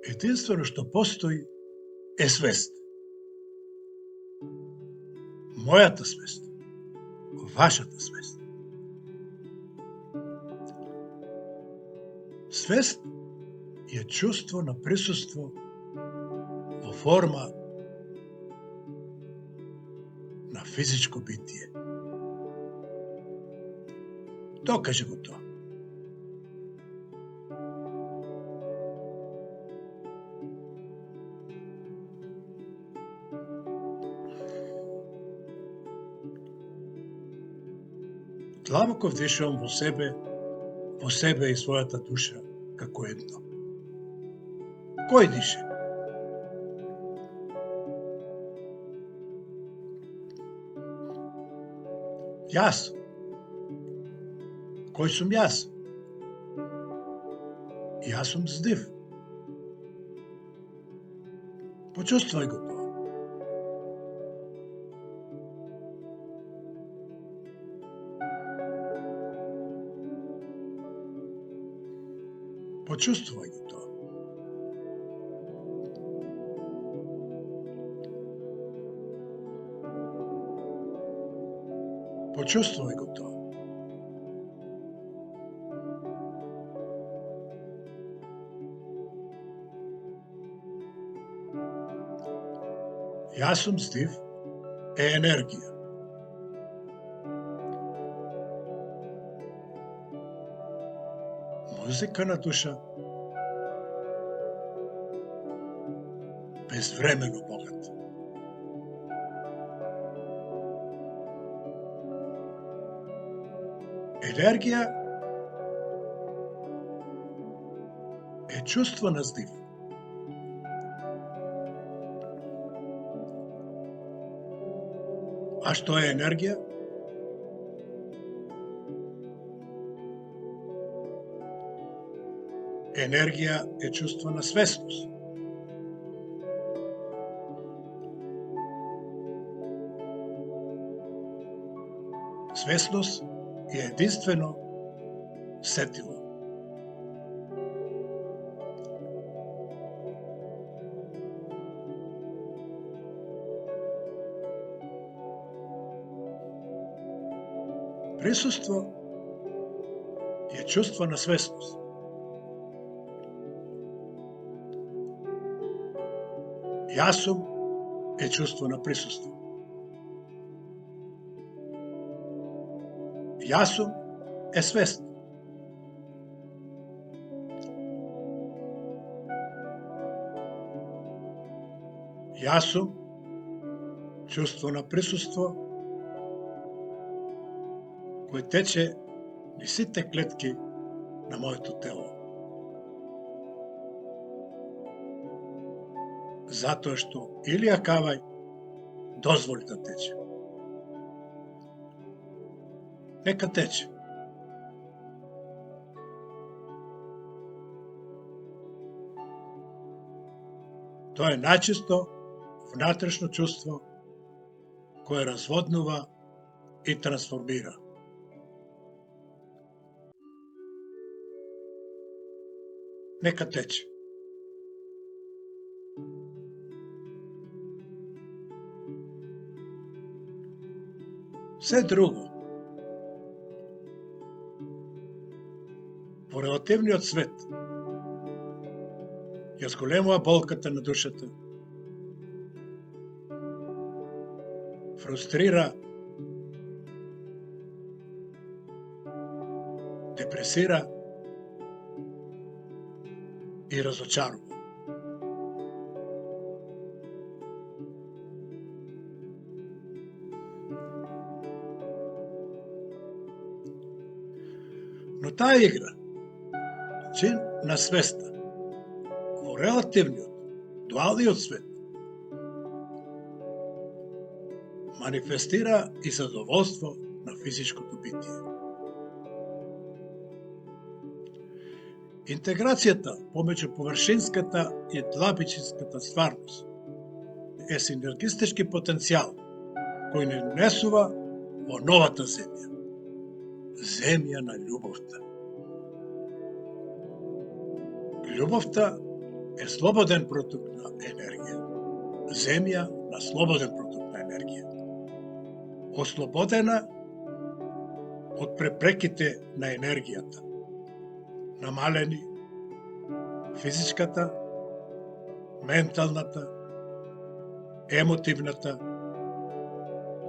Единствено што постои е свест. Мојата свест, вашата свест. Свест е чувство на присуство во форма на физичко битие. Докаже го тоа. Длабоко вдишувам во себе и својата душа како едно. Кој дише? Јас. Кој сум јас? Јас сум здив. Почувствај го тоа. Почувствај го тоа. Почувствај го тоа. Јас сум здив е енергија. Музика на душа, безвремено богат. Енергија е чувство на здив. А што е енергија? Енергија е чувство на свесност. Свесност е единствено сетило. Присуство е чувство на свесност. Јас сум е чувство на присуство. Јас сум е свест. Јас сум чувство на присуство кој тече низ сите клетки на моето тело. Затоа што Илија Кавај дозволи да тече. Нека тече. Тоа е најчисто внатрешно чувство кое разводнува и трансформира. Нека тече. Се друго, во релативниот свет, ја зголемува болката на душата, фрустрира, депресира и разочарува. Но таа игра, чин на свеста, во релативниот, дуалниот свет, манифестира и задоволство на физичкото битие. Интеграцијата помеѓу површинската и длабичинската стварност е синергистички потенцијал кој не унесува во новата земја. Земја на љубовта. Љубовта е слободен проток на енергија. Земја на слободен проток на енергија. Ослободена од препреките на енергијата. Намалени физичката, менталната, емотивната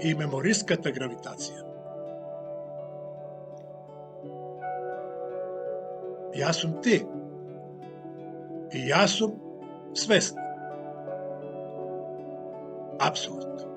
и мемориската гравитација. Јас сум ти. И јас сум свест. Апсолутно.